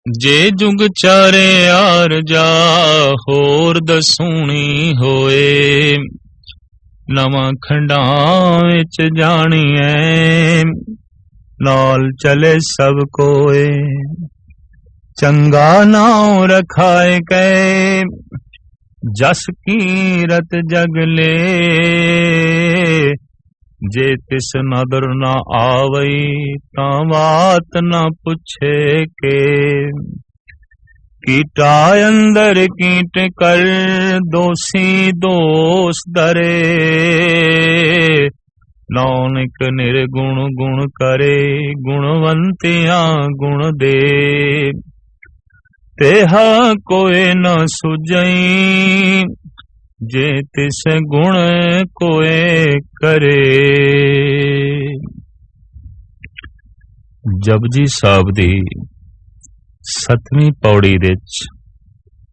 जे जुग चारे आर जा होर दसूनी होए। नवां खंडां विच जाणीए नाल चले सब कोए। चंगा नाम रखाए कै जस कीरत जगले। जे तिस नदर न आवई तां बात न पुछे के। कीटा अंदर कीट कर दोषी दोष दरे। नानक निर्गुण गुण करे गुणवंतियां गुण दे। तेहा कोई न सुझई जे तिस गुण कोए करे। जपजी साहब दी 7वीं पौड़ी विच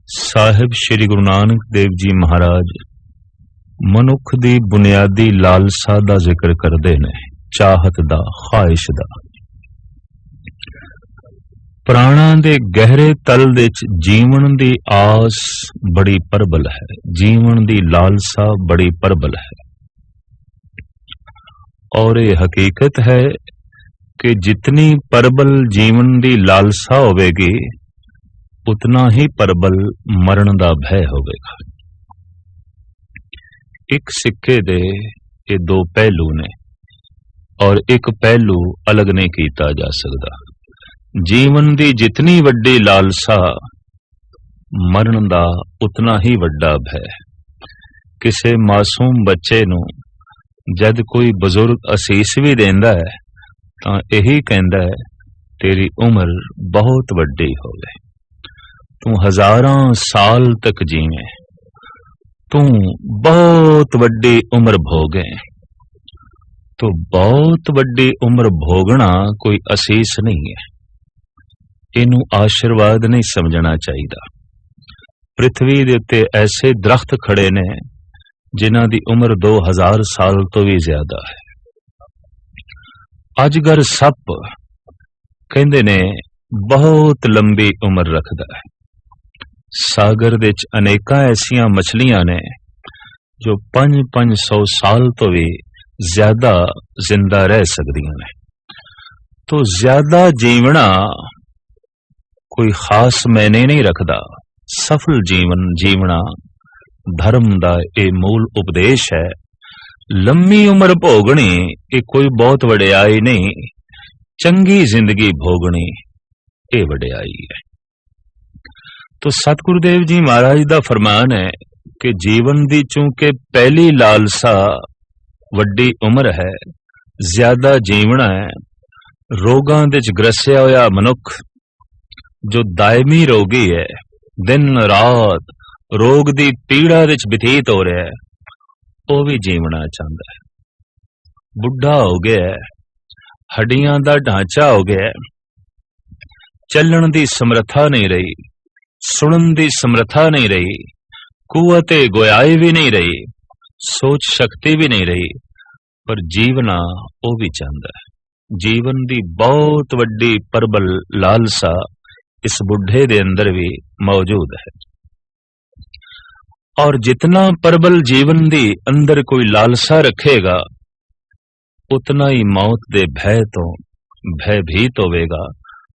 साहिब श्री गुरु नानक देव जी महाराज मनुख दी बुनियादी लालसा दा जिक्र करदे ने, चाहत दा, ख्वाहिश दा। प्राणा दे गहरे तल विच जीवन दी आस बड़ी प्रबल है, जीवन दी लालसा बड़ी प्रबल है। और ये हकीकत है कि जितनी प्रबल जीवन दी लालसा होवेगी उतना ही प्रबल मरण दा भय होवेगा। एक सिक्के दे ये दो पहलू ने और एक पहलू अलग नहीं कीता जा सकता। जीवन दी जितनी वड्डी लालसा मरण दा उतना ही वड्डा भय। किसे मासूम बच्चे नू जद कोई बुजुर्ग असीस भी देंदा है तां यही कहंदा है तेरी उम्र बहुत वड्डी होवे, तू हजारां साल तक जीवे, तू बहुत वड्डी उम्र भोगे। तो बहुत वड्डी उम्र भोगना कोई असीस नहीं है, इनू आशीर्वाद नहीं समझना चाहिए। पृथ्वी दे उत्ते ऐसे दरख्त खड़े ने जिन्हां दी उम्र 2000 साल तो भी ज्यादा है। अजगर सप कहंदे ने बहुत लंबी उम्र रखदा है। सागर दे विच अनेकां ऐसियां मछलियां ने जो 500 साल तो भी ज्यादा जिंदा रह सकदियां ने। तो ज्यादा जीवना कोई खास मैने नहीं रखदा। सफल जीवन जीवना धर्म दा ये मूल उपदेश है। लंबी उम्र भोगनी ये कोई बहुत वड्याई नहीं, चंगी जिंदगी भोगनी ये वड्याई है। तो सतगुरुदेव जी महाराज दा फरमान है कि जीवन दी चूंकि पहली लालसा वड्डी उम्र है, ज्यादा जीवना है। रोगां दे च ग्रसिया होया मनुख जो दायमी रोगी है, दिन रात रोग दी पीड़ा विच व्यतीत हो रहा है, वो भी जीवना चाहता है। बुढ़ा हो गया है, हड्डियां दा ढांचा हो गया है, चलण दी समर्था नहीं रही, सुनन दी समर्था नहीं रही, कुवते गोयाई भी नहीं रही, सोच शक्ति भी नहीं रही, पर जीवना वो भी चाहता है। जीवन दी बहुत वड्डी प्रबल लालसा इस बुढ़े दे अंदर भी मौजूद है। और जितना प्रबल जीवन दी अंदर कोई लालसा रखेगा उतना ही मौत दे भय तो भयभीत होवेगा।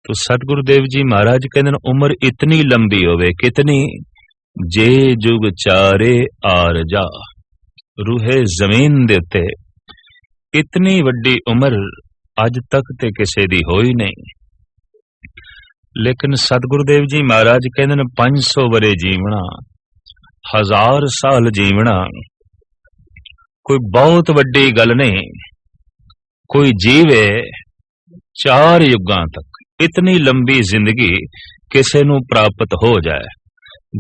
तो सतगुरुदेव जी महाराज कहते उम्र इतनी लंबी होवे, कितनी? जे जुग चारे आर जा, रूहे जमीन दे उत्ते इतनी वड्डी उम्र अज तक ते किसे दी होई नहीं। लेकिन सतगुरुदेव जी महाराज कहते 500 वरे जीवना, 1000 साल जीवना कोई बहुत वड्डी गल नहीं। कोई जीवे 4 युगां तक, इतनी लंबी जिंदगी किसे नू प्राप्त हो जाए।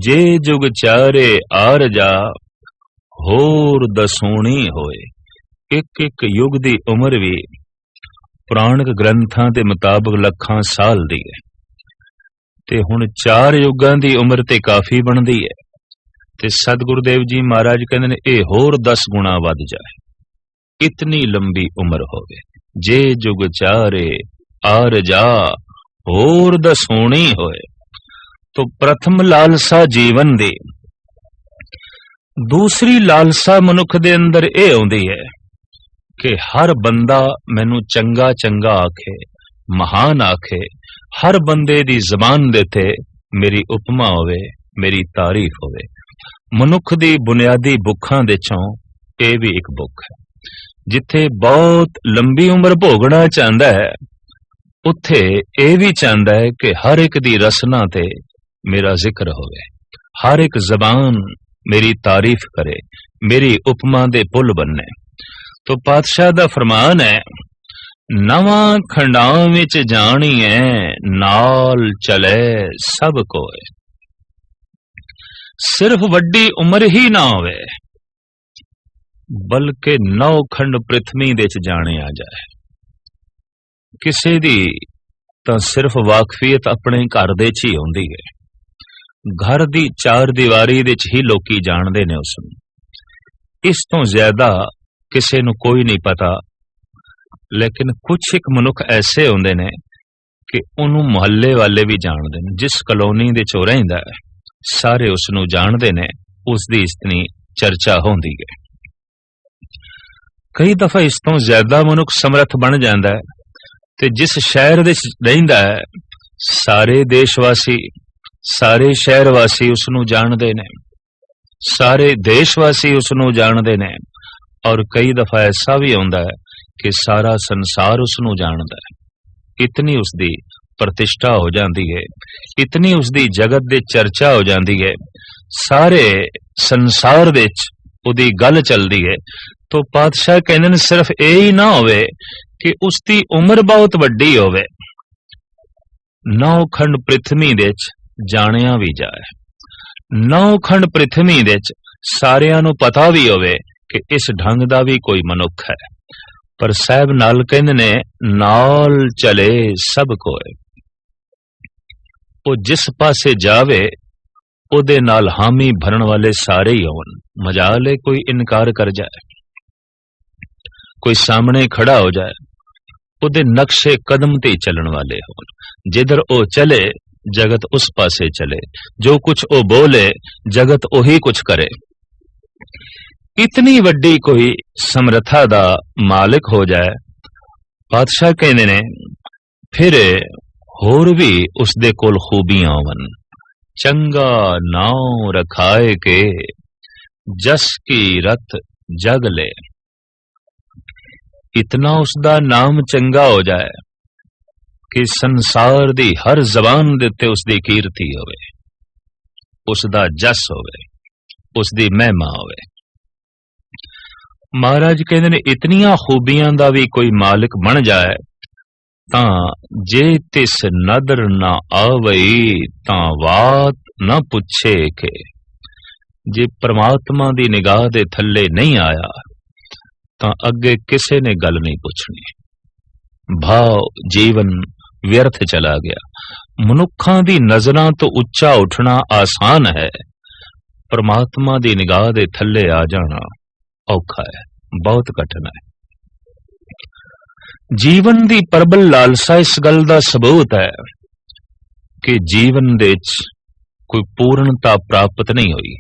जे जुग चारे आर जा होर दसूनी होए। एक एक युग दी उम्र भी पुराणिक ग्रंथां दे मुताबिक लखां साल दी है। ते हुण 4 युगां दी उम्र ते काफी बनदी है। ते सतगुरुदेव जी महाराज कहंदे ने ये होर 10 गुणा वध जाए, इतनी लंबी उम्र होवे। जे जुग चारे आर जा होर दसोनी होए। तो प्रथम लालसा जीवन दी, दूसरी लालसा मनुख दे अंदर यह आउंदी है कि हर बंदा मैनू चंगा चंगा आखे, महान आखे, हर बंदे दी जबान दे ते मेरी उपमा होवे, मेरी तारीफ होवे। मनुख दी बुनियादी बुखां दे चों यह भी एक बुख है। जिथे बहुत लंबी उम्र भोगना चाहता है, उत्थे यह भी चाहता है कि हर एक दी रसना ते मेरा जिक्र होवे, हर एक जबान मेरी तारीफ करे, मेरी उपमा दे पुल बनने। तो पातशाह दा फरमान है, नवा खंडां विच जाणीए नाल चले सब कोय। सिर्फ वड्डी उम्र ही ना होवे, बल्कि 9 खंड पृथ्वी दे च जाने आ जाए। किसी दी तां सिर्फ वाकफियत अपने घर दे च ही होंदी है, घर दी 4 दीवारी दे च ही लोकी जानदे ने उसनूं। इस तो ज्यादा किसी नूं कोई नहीं पता। लेकिन कुछ एक मनुख ऐसे होंदे ने कि उन्होंने मुहल्ले वाले भी जानते हैं। जिस कलोनी दे चो रहिंदा है सारे उसनूं जानते ने, उसकी इतनी चर्चा होंदी है। कई दफा इस तो ज्यादा मनुख समर्थ बन जाता है, ते जिस शहर दे रहिंदा है सारे देशवासी, सारे शहरवासी उसनूं जानते ने, सारे देशवासी उसनूं जानते ने। और कई दफा ऐसा भी होंदा है कि सारा संसार उसनूं जानदा है। इतनी उसकी प्रतिष्ठा हो जाती है, इतनी उसकी जगत दे चर्चा हो जाती है, सारे संसार दे उदी गल चलती है। तो पातशाह कहते हैं सिर्फ यही ना होवे कि उसकी उम्र बहुत वड्डी होवे, 9 खंड पृथ्वी दे जानिया भी जाए, 9 खंड पृथ्वी दे सारियां नूं पता भी होवे कि इस ढंग दा भी कोई मनुख है। पर साहब नाल कहंदे ने नाल चले सब कोय। वो जिस पासे जावे ओदे नाल हामी भरन वाले सारे ही होन। मजाल कोई इनकार कर जाए, कोई सामने खड़ा हो जाए, ओदे नक्शे कदम ते चलन वाले होन। जिधर ओ चले जगत उस पासे चले, जो कुछ ओ बोले जगत ओही कुछ करे। इतनी वड्डी कोई समर्था दा मालिक हो जाए, बादशाह कहने ने फिर होर भी उसदे कोल खूबियां वन। चंगा नाव रखाए के जस की रथ जग ले। इतना उसदा नाम चंगा हो जाए कि संसार दी हर जबान देते उसदी कीर्ति होवे, उसदा जस होवे, उसदी महिमा होवे। महाराज कहते ने इतनियां खूबियां दा भी कोई मालिक बन जाए तां जे तिस नदर ना आवई तां वात ना पुछे के। जे परमात्मा दी निगाह दे थल्ले नहीं आया तां अगे किसे ने गल नहीं पुछनी। भाव जीवन व्यर्थ चला गया। मनुखां दी नजरां तो उच्चा उठना आसान है, परमात्मा दी निगाह दे थल्ले आ जाना औखा है, बहुत कठिन है। जीवन दी प्रबल लालसा इस गल दा सबूत है कि जीवन दे कोई पूर्णता प्राप्त नहीं हुई।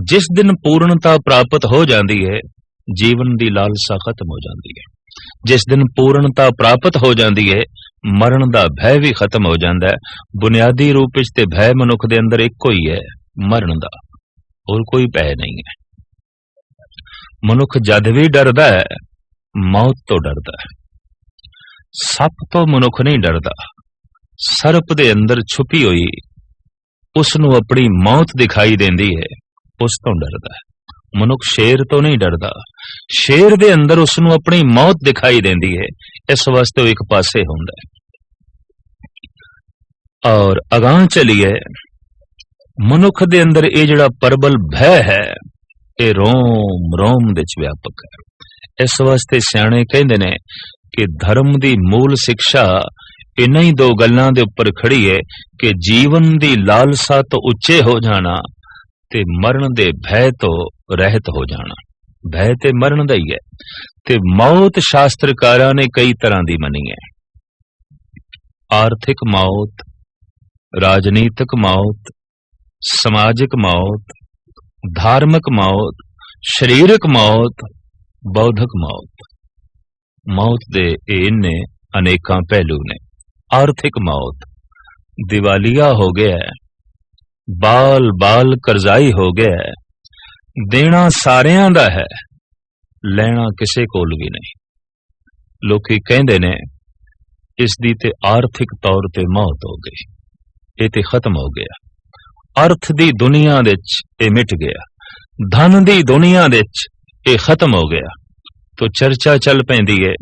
जिस दिन पूर्णता प्राप्त हो जाती है जीवन दी लालसा खत्म हो जाती है। जिस दिन पूर्णता प्राप्त हो जाती है मरण दा भय भी खत्म हो जाता है। बुनियादी रूप ते भय मनुख दे अंदर एक ही है, मरण दा, और कोई भय नहीं है। मनुख जद भी डरदा है मौत तो डरदा है। सप तो मनुख नहीं डरदा, सर्प दे अंदर छुपी हुई उसनू अपनी मौत दिखाई देंदी है, उस तो डरदा है। मनुख शेर तो नहीं डरदा, शेर दे अंदर उसनू अपनी मौत दिखाई देंदी है, इस वास्ते वो एक पासे हुंदा है। और अगां चलिए मनुख दे अंदर ये जड़ा प्रबल भय है ये रोम रोम दे च व्यापक है। इस वास्ते सियाणे कहंदे ने कि धर्म दी मूल शिक्षा इन्हां ही 2 गल्लां दे उपर खड़ी है कि जीवन दी लालसा तो उच्चे हो जाना ते मरण दे भय तो रहत हो जाना। भय ते मरण दा ही है। ते मौत शास्त्रकारां ने कई तरह दी मनी है। आर्थिक मौत, राजनीतिक मौत, समाजिक मौत, धार्मिक मौत, शरीरक मौत, बौद्धिक मौत। मौत दे इन्ने अनेकां पहलू ने। आर्थिक मौत, दिवालिया हो गया है, बाल बाल करजाई हो गया है, देना सारियां दा है, लेना किसे कोल भी नहीं। लोकी कहंदे ने इसदी ते आर्थिक तौर ते मौत हो गई, ये ते खत्म हो गया। अर्थ दी दुनिया दे च मिट गया, धन दी दुनिया दे च खत्म हो गया। तो चर्चा चल पैंदी है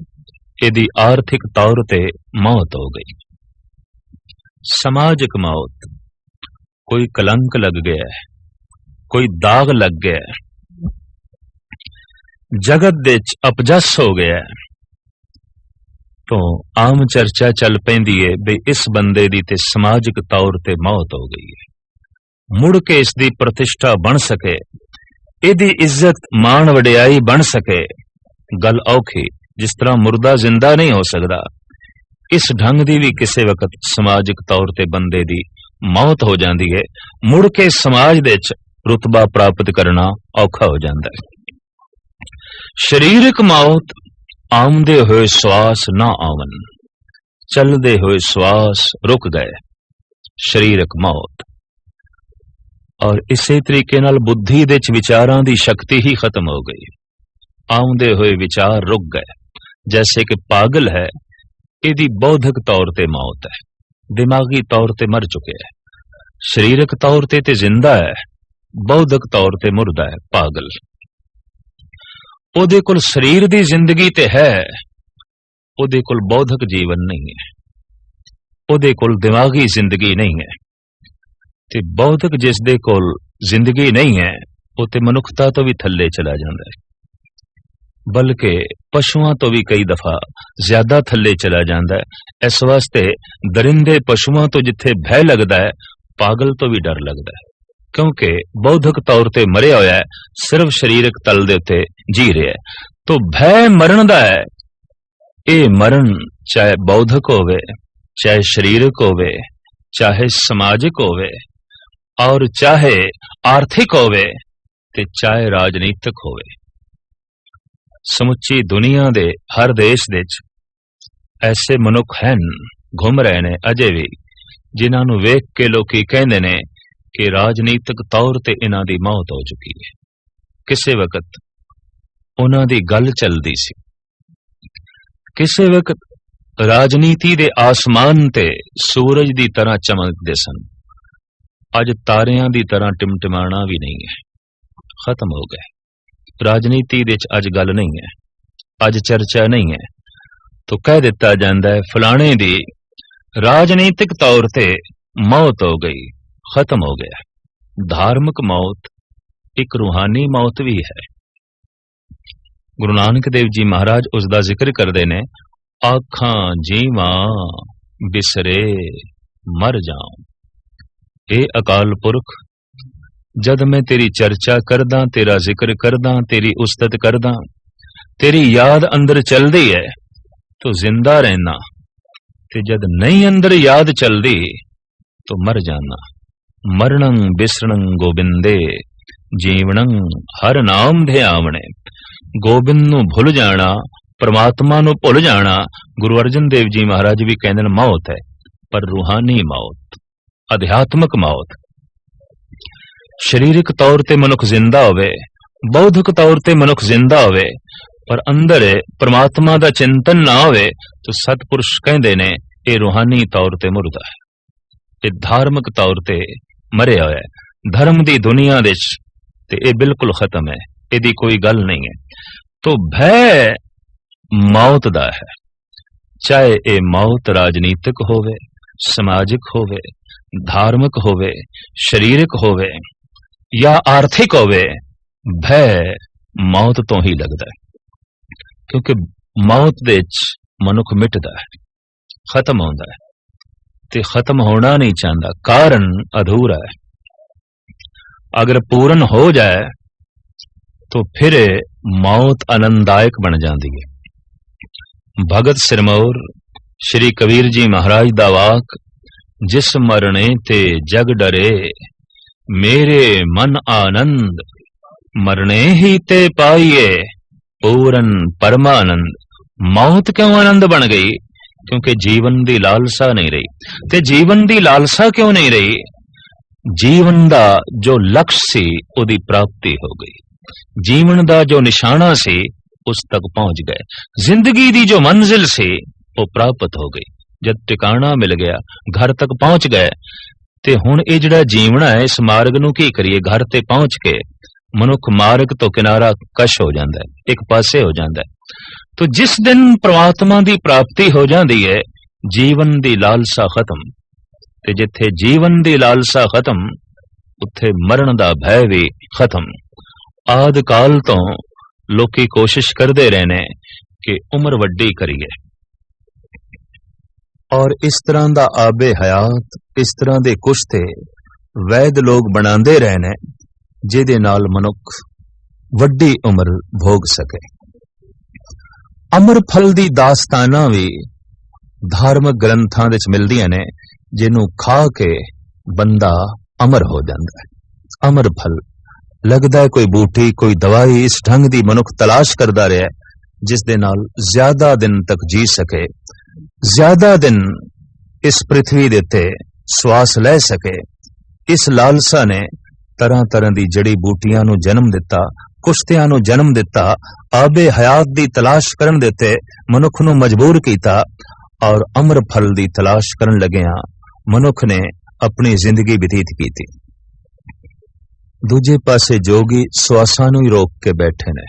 इहदी आर्थिक तौर ते मौत हो गई। समाजिक मौत, कोई कलंक लग गया है, कोई दाग लग गया है, जगत दे च अपजस हो गया है, तो आम चर्चा चल पैंदी है भी इस बंदे दी ते समाजिक तौर ते मौत हो गई है। मुड़ के इसदी प्रतिष्ठा बन सके, इहदी इज्जत मान वडियाई बन सके, गल औखी। जिस तरह मुर्दा जिंदा नहीं हो सकता, इस ढंग दी भी किसी वक्त समाजिक तौर ते बंदे दी मौत हो जाती है। मुड़ के समाज दे च रुतबा प्राप्त करना औखा हो जाता है। शरीरक मौत, आमदे हुए श्वास ना आवन, चलदे हुए श्वास रुक गए, शरीरक मौत। और इसे तरीके नाल बुद्धि दे च विचारां दी शक्ति ही खत्म हो गई, आमदे हुए विचार रुक गए। जैसे कि पागल है, इहदी बौद्धिक तौर ते मौत है, दिमागी तौर ते मर चुके है। शरीरक तौर ते जिंदा है, बौद्धिक तौर ते मुर्दा है, पागल। ओदे कोल शरीर दी जिंदगी ते है, ओदे कोल बौद्धिक जीवन नहीं है, ओदे कोल दिमागी जिंदगी नहीं है। ते बौद्धिक जिस दे कोल जिंदगी नहीं है, वो ते मनुखता तो भी थल्ले चला जाता है, बल्कि पशुआं तो भी कई दफा ज्यादा थल्ले चला जाता है। इस वास्ते दरिंदे पशुआं तो जिथे भय लगता है, पागल तो भी डर लगता है, क्योंकि बौद्धिक तौर ते मरिया होया है, सिर्फ शरीरक तल दे उत्ते जी रहा है। तो भय मरण दा है। ये मरण चाहे बौद्धिक होवे, चाहे शरीरक होवे, चाहे समाजिक होवे, और चाहे आर्थिक होवे, ते चाहे राजनीतिक होवे। समुची दुनिया दे हर देश दे ऐसे मनुख हैं, घूम रहे ने अजे भी, जिन्हां नूं वेख के लोकी कहंदे ने कि राजनीतिक तौर ते इन्हां दी मौत हो चुकी है। किसे वक्त उन्हां दी गल चलदी सी, किसे वक्त राजनीति दे आसमान ते सूरज दी तरह चमकदे सन। अज तारियां दी तरह टिमटिमाना भी नहीं है, खत्म हो गए। राजनीति दे अज गल नहीं है, अज चर्चा नहीं है, तो कह दिता जाता है फलाने दी राजनीतिक तौर ते मौत हो गई, खत्म हो गया। धार्मिक मौत एक रूहानी मौत भी है। गुरु नानक देव जी महाराज उसका जिक्र करते ने, आखां जीवा बिसरे मर जाऊं। ए अकाल पुरख, जद मैं तेरी चर्चा करदा, तेरा जिक्र करदा, तेरी उस्तत करदा, तेरी याद अंदर चलदी है तो जिंदा रहना, ते जद नहीं अंदर याद चलदी तो मर जाना। मरणं बिसरणं गोबिंदे, जीवणं हर नाम ध्यावणे। गोबिंद नूं भुल जाना, परमात्मा नूं भुल जाना। गुरु अर्जन देव जी महाराज भी कहंदे ने मौत है, पर रूहानी मौत, अध्यात्मक मौत। शरीरक तौर ते मनुख जिंदा होवे, बौद्धिक तौर ते मनुख जिंदा होवे, पर अंदर परमात्मा दा चिंतन ना होवे, तो सतपुरुष कहंदे ने ये रूहानी तौर ते मुर्दा है, ये धार्मिक तौर ते मरिया होया है। धर्म दी दुनिया दे ते ये बिल्कुल खत्म है, इहदी कोई गल नहीं है। तो भय मौत दा है, चाहे ये मौत राजनीतिक होवे, समाजिक होवे, धार्मिक होवे, शरीरक होवे या आर्थिक होवे, भय मौत तो ही लगता है। क्योंकि मौत दे मनुख मिटदा है, खत्म होता है, ते खत्म होना नहीं चाहता, कारण अधूरा है। अगर पूर्ण हो जाए तो फिर मौत आनंददायक बन जाती है। भगत सिरमौर श्री कबीर जी महाराज दा वाक, जिस मरने ते जग डरे, मेरे मन आनंद, मरने ही ते पाइए पूरन परमानंद। मौत क्यों आनंद बन गई? क्योंकि जीवन दी लालसा नहीं रही। ते जीवन दी लालसा क्यों नहीं रही? जीवन दा जो लक्ष्य सी उदी प्राप्ति हो गई। जीवन दा जो निशाना सी उस तक पहुंच गए। जिंदगी दी जो मंजिल सी वो प्राप्त हो गई। जब टिकाणा मिल गया, घर तक पहुंच गए, ते हुण ये जिहड़ा जीवना है, इस मार्ग नूं की करिए? घर ते पहुंच के मनुख मार्ग तो किनारा कश हो जाता है, एक पासे हो जाता है। तो जिस दिन परमात्मा की प्राप्ति हो जाती है, जीवन की लालसा खत्म। ते जिथे जीवन की लालसा खत्म, उत्थे मरण का भय भी खत्म। आदि काल तो लोकी कोशिश करते रहने कि उम्र वड्डी करिए, और इस तरह का आबे हयात, इस तरह के कुछ वैद लोग बनाते रहने जिहदे नाल मनुख वड्डी उम्र भोग सके। अमर फल दी दास्ताना भी धार्मिक ग्रंथां विच मिलदियां ने, जिन्हों खा के बंदा अमर हो जाता है। अमर फल लगता है कोई बूटी, कोई दवाई, इस ढंग की मनुख तलाश करता रहा, जिस दे नाल ज्यादा दिन तक जी सके, ज्यादा दिन इस पृथ्वी दे ते श्वास ले सके। इस लालसा ने तरह तरह की जड़ी बूटियां नूं जन्म दिता, कुश्तियां नूं जन्म दिता, आबे हयात दी तलाश करन देते मनुख नूं मजबूर कीता, और अमर फल दी तलाश करन लगिया मनुख ने अपनी जिंदगी व्यतीत की थी। दूजे पासे जोगी श्वासां नूं ही रोक के बैठे ने।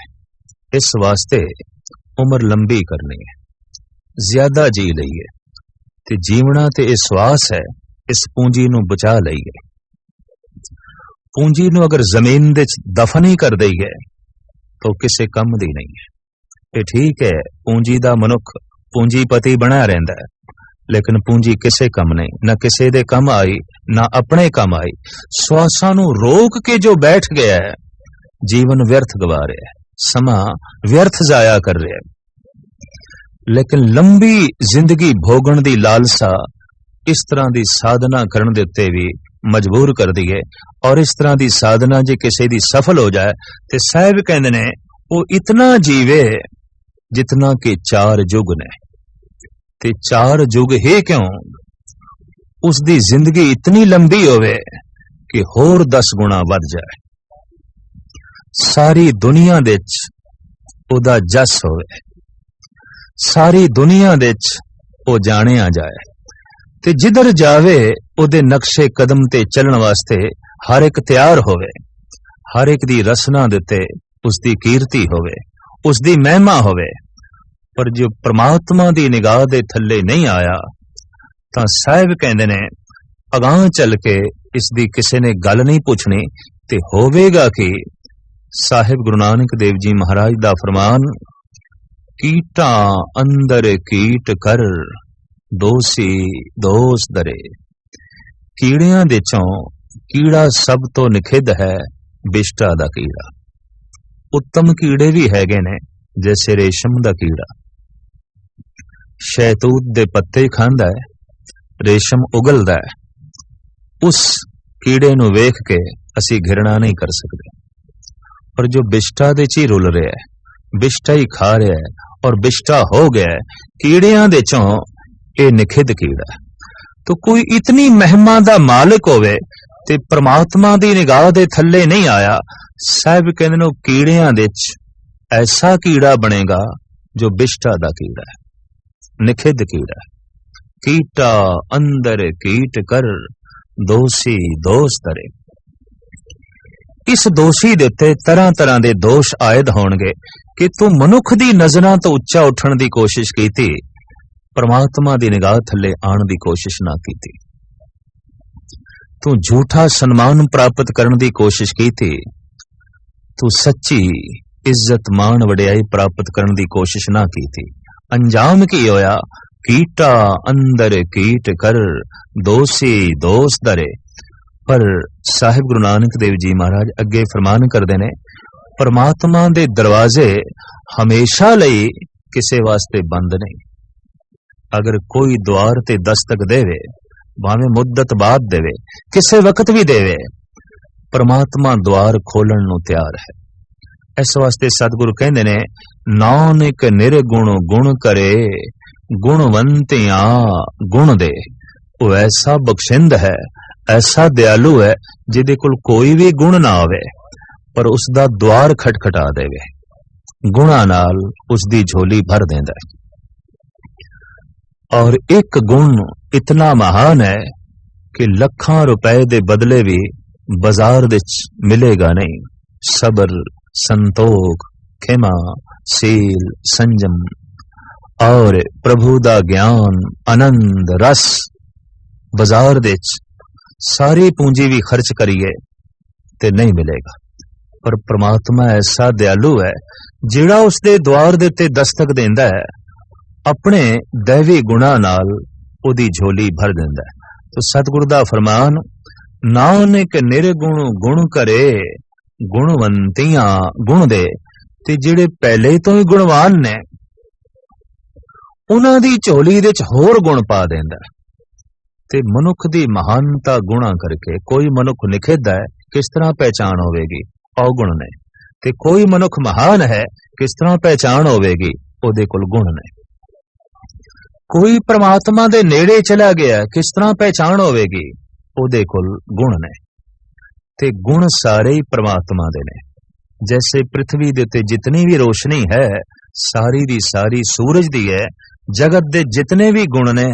इस वास्ते उम्र लंबी करनी है, ज्यादा जी लईए, ते जीवना ते इस श्वास है, इस पूंजी नूं बचा लईए। पूंजी नूं अगर जमीन दे दफन ही कर दईए तो किसी कम दी नहीं है। ये ठीक है, पूंजी दा मनुख पूंजीपति बना रहिंदा है, लेकिन पूंजी किसे कम नहीं, न किसे दे कम आई, न अपने कम आई। श्वासां नूं रोक के जो बैठ गया है, जीवन व्यर्थ गवा रहा है, समा व्यर्थ जाया कर रहा है। लेकिन लंबी जिंदगी भोगण दी लालसा इस तरह की साधना करन देते भी मजबूर कर दी है। और इस तरह की साधना जे किसी दी सफल हो जाए तो साहब कहते ने वो इतना जीवे जितना कि 4 युग ने। ते 4 युग ही क्यों, उसकी जिंदगी इतनी लंबी होवे कि होर 10 गुणा वध जाए। सारी दुनिया दे ओदा जस होवे, सारी दुनिया दे ओ जानिया जाए, ते जिधर जावे ओदे नक्शे कदम ते चलण वास्ते हर एक तैयार होवे, हर एक दी रसना देते उसकी कीर्ति होवे, उसकी महिमा होवे। पर जो परमात्मा दी निगाह दे थल्ले नहीं आया, तां साहिब कहंदे ने अगां चल के इसदी किसी ने गल नहीं पूछनी, ते होवेगा कि साहिब गुरु नानक देव जी महाराज दा फरमान, कीटा अंदर कीट कर दोषी दोष दरे। कीड़ियां दे चों कीड़ा सब तो निखिद है बिष्टा दा कीड़ा। उत्तम कीड़े भी हैगे ने, जैसे रेशम दा कीड़ा शहतूत दे पत्ते खांदा है, रेशम उगलदा है। उस कीड़े नूं वेख के असी घृणा नहीं कर सकते, पर जो बिष्टा दे ची रुल रहा है, बिष्टा ही खा रहा है और बिष्टा हो गया है, कीड़ियां दे चों ये निखिद कीड़ा। तो कोई इतनी महिमा दा मालिक होवे ते परमात्मा दी निगाह दे थल्ले नहीं आया, साहब कहंदे ने कीड़ियां दे ऐसा कीड़ा बनेगा जो बिष्टा दा कीड़ा है, निखिद कीड़ा। कीटा अंदर कीट कर दोषी दोष दरे। इस दोषी दे उत्ते तरह तरह दे दोष आयद होणगे कि तू मनुख दी नजरां तो उच्चा उठण दी कोशिश कीती, परमात्मा दी निगाह थल्ले आण दी कोशिश ना कीती। तू झूठा सन्मान प्राप्त करने की कोशिश की थी, तू सच्ची इज्जत मान वडियाई प्राप्त करने की कोशिश ना की थी। अंजाम की होया, कीटा अंदर कीट कर दोषी दोष दरे। पर साहिब गुरु नानक देव जी महाराज अगे फरमान करते ने, परमात्मा दे दरवाजे हमेशा लई किसे वास्ते बंद नहीं। अगर कोई द्वार ते दस्तक देवे, भावें मुद्दत बाद देवे, किसे वक्त भी देवे, परमात्मा द्वार खोलन नूं तैयार है। इस वास्ते सतगुरु कहंदे ने, नानक निर्गुण गुण करे, गुणवंतियां गुण दे। वो ऐसा बख्शिंद है, ऐसा दयालु है, जिहदे कोल कोई भी गुण ना आवे पर उसदा द्वार खटखटा देवे, गुणा नाल उसदी झोली भर देंदा है। और एक गुण इतना महान है कि लखां रुपए दे बदले भी बाजार विच मिलेगा नहीं। सबर, संतोख, खिमा, सील, संजम और प्रभु दा ज्ञान, आनंद, रस बाजार विच सारी पूंजी भी खर्च करिए ते नहीं मिलेगा। पर परमात्मा ऐसा दयालु है, जिहड़ा उसदे द्वार दे उत्ते दस्तक देंदा है, अपने दैवी गुणा नाल ओदी झोली भर देंदा है। तो सतगुरु दा फरमान, नानक निर्गुण गुण करे, गुणवंतियां गुण दे। ते जिहड़े पहले तो ही गुणवान ने, उन्हां दी झोली दे च होर गुण पा देंदा है। ते मनुख दी महानता गुणा करके कोई मनुख निखिद्ध है, किस तरह पहचान होवेगी? अवगुण ने। ते कोई मनुख महान है, किस तरह पहचान होवेगी? ओदे कोल गुण ने। कोई परमात्मा दे नेड़े चला गया, किस तरह पहचान होवेगी? ओदे कोल गुण ने। ते गुण सारे ही परमात्मा दे ने। जैसे पृथ्वी दे ते जितनी भी रोशनी है, सारी दी सारी सूरज दी है। जगत दे जितने भी गुण ने,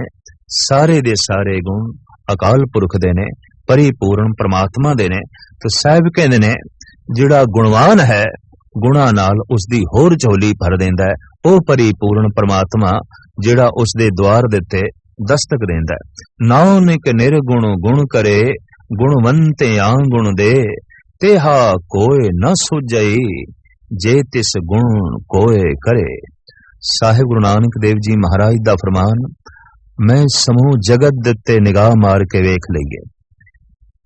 सारे दे सारे गुण अकाल पुरख दे ने, परिपूर्ण परमात्मा दे ने। तो साहिब कहंदे ने, जिहड़ा गुणवान है, गुणा नाल उसदी होर झोली भर देंदा है। ओ परिपूर्ण परमात्मा जिहड़ा उसदे द्वार दे ते दस्तक देंदा है। नानक निर्गुण गुण करे, गुणवंतियां गुण दे। तेहा कोय न सुझई, जे तिस गुण कोय करे। साहिब गुरु नानक देव जी महाराज दा फरमान, मैं समूह जगत दत्ते निगाह मार के वेख लईए,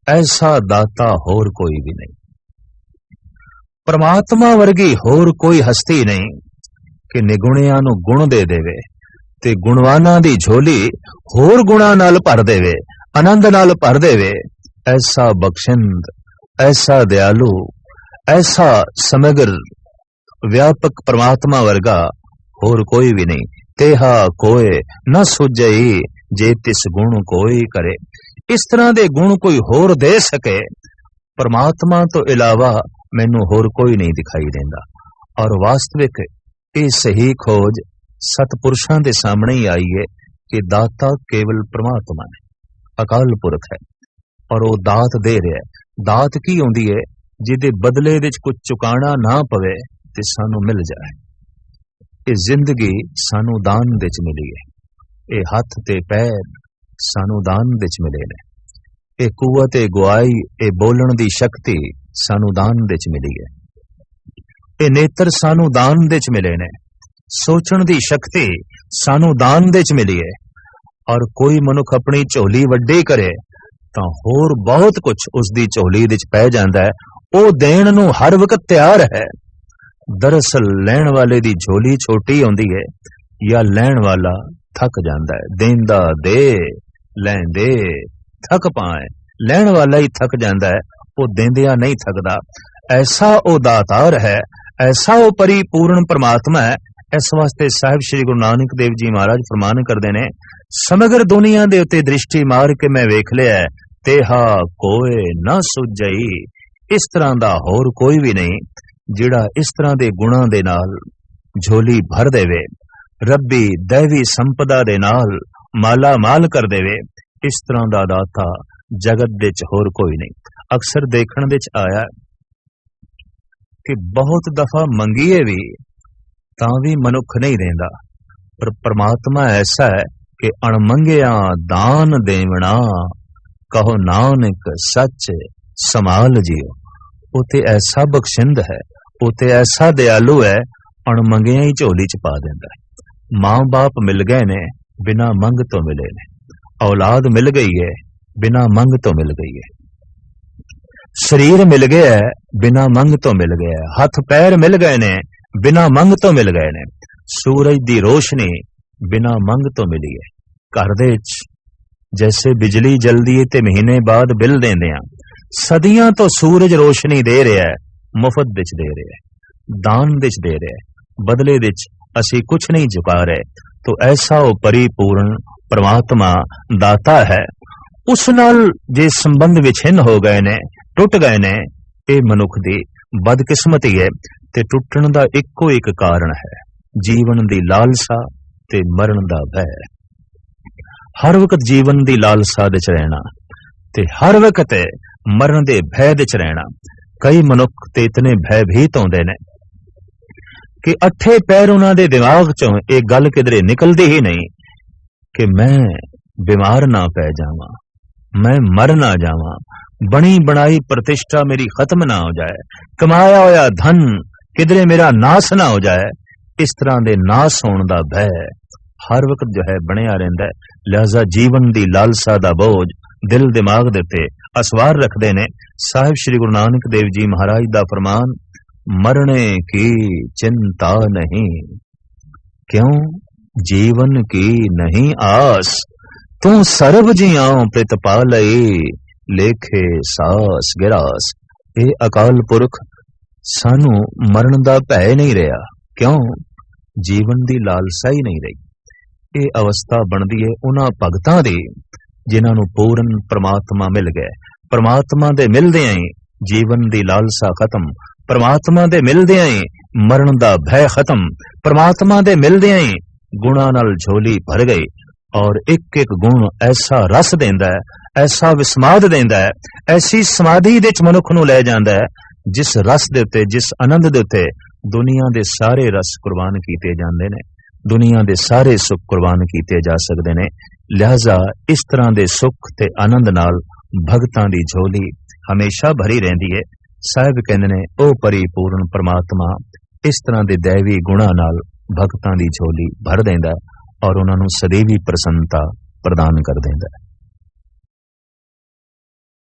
ऐसा दाता होर कोई भी नहीं। परमात्मा वर्गी होर कोई हस्ती नहीं कि निगुणियां नूं गुण दे देवे ते गुणवानां दी झोली होर गुणा नाल भर देवे, आनंद नाल भर देवे। ऐसा बख्शिंद, ऐसा दयालु, ऐसा समग्र व्यापक परमात्मा वर्गा होर कोई भी नहीं। तेहा कोय न सुझई, जे तिस गुण कोई करे। इस तरह दे गुण कोई होर दे सके, परमात्मा तो इलावा मैनू होर कोई नहीं दिखाई देंदा। और वास्तविक ये सही खोज सतपुरुषां दे सामने ही आई है कि दाता केवल परमात्मा है, अकाल पुरख है, और वो दात दे रहा है। दात की होंदी है? जिहदे बदले विच कुछ चुकाना ना पवे ते सानू मिल जाए। ये जिंदगी सानू दान विच मिली है, ये हथ ते पैर सानू दान विच मिले ने, ये कुवत, ये गुआई, ये बोलण दी शक्ति सानू दान विच मिली है, ये नेत्र सानू दान विच मिले ने, सोचण दी शक्ति सानू दान विच मिली है। और कोई मनुख अपनी झोली वड्डी करे तां होर बहुत कुछ उसदी झोली विच पै जांदा है। वो देण नूं हर वक्त तैयार है। दरअसल लैण वाले दी झोली छोटी होंदी है, या लैण वाला थक जांदा है। देंदा दे, लैंदे थक पाए, लैण वाला ही थक जांदा है, वो देंदिया नहीं थकदा। ऐसा वो दातार है, ऐसा वो परिपूर्ण परमात्मा है। इस वास्ते साहिब श्री गुरु नानक देव जी महाराज फरमान करदे ने, समग्र दुनिया दे उत्ते दृष्टि मार के मैं वेख लिया है, तेहा कोय न सुझई। इस तरह दा होर कोई भी नहीं जिहड़ा इस तरह दे गुणां दे नाल झोली भर देवे, रब्बी दैवी संपदा दे नाल माला माल कर देवे। इस तरह दा दाता जगत दे च होर कोई नहीं। अक्सर देखण विच आया कि बहुत दफा मंगीए भी तां भी मनुख नहीं देंदा, पर परमात्मा ऐसा है कि अणमंगिया दान देवना, कहो नानक सच समाल जियो। उते ऐसा बख्शिंद है, उते ऐसा दयालु है, अणमंगिया ही झोली च पा देंदा है। मां बाप मिल गए ने, बिना मंग तो मिले ने। औलाद मिल गई है, बिना मंग तो मिल गई है। शरीर मिल गया है, बिना मंग तो मिल गया है। हथ पैर मिल गए ने, बिना मंग तो मिल गए ने। सूरज दी रोशनी बिना मंग तो मिली है। घर दे विच जैसे बिजली जलदी है ते महीने बाद बिल देंदे आ, सदियां तो सूरज रोशनी दे रहा है, मुफ्त विच दे रहा है, दान विच दे रहा है, बदले विच असी कुछ नहीं चुका रहे। तो ऐसा वो परिपूर्ण परमात्मा दाता है, उस नाल जे संबंध विछिन्न हो गए ने, टुट गए ने, ये मनुख दी बदकिस्मती है। ते टुटण दा इक्को एक कारण है, जीवन दी लालसा ते मरण दा भय। हर वक्त जीवन दी लालसा दे च रहना ते हर वक्त मरण दे भय दे च रहना। कई मनुख ते इतने भयभीत होंदे ने कि अठे पैर उन्हां दे दिमाग चों एक गल किधरे निकलदी ही नहीं कि मैं बीमार ना पै जावां, मैं मर ना जावां, बनी बनाई प्रतिष्ठा मेरी खत्म ना हो जाए, कमाया होया धन किधरे मेरा नाश ना हो जाए। इस तरह दे नाश होने दा भय हर वक्त जो है बनया रहिंदा है। लिहाजा जीवन दी लालसा दा बोझ दिल दिमाग दे ते असवार रखदे ने। साहिब श्री गुरु नानक देव जी महाराज दा फरमान, मरने की चिंता नहीं, क्यों जीवन की नहीं आस, तू सर्ब जियां प्रतिपालई, लेखे सास गिरास। ये अकाल पुरख सानू मरण दा भय नहीं रहा, क्यों जीवन दी लालसा ही नहीं रही। ये अवस्था बनदी है उन्हां भगतां दी जिन्हां नू पूर्ण परमात्मा मिल गए। परमात्मा दे मिलदियां ही जीवन दी लालसा खत्म, परमात्मा दे मिलदियां ही मरण दा भय खत्म, परमात्मा दे मिलदियां ही गुणां नाल झोली भर गई। और एक एक गुण ऐसा रस देंदा है, ऐसा विस्माद देंदा है, ऐसी समाधि दे च मनुख नू लै जांदा है, जिस रस दे उत्ते, जिस आनंद दे उत्ते दुनिया दे सारे रस कुर्बान कीते जांदे ने, दुनिया दे सारे सुख कुर्बान कीते जा सकदे ने। लिहाजा इस तरह दे सुख ते आनंद नाल भगतां दी झोली हमेशा भरी रहिंदी है। साहिब कहंदे ने ओ परिपूर्ण परमात्मा इस तरह दे दैवी गुणां नाल भगतां दी झोली भर देंदा है और उन्हां नू सदैवी प्रसन्नता प्रदान कर देंदा है।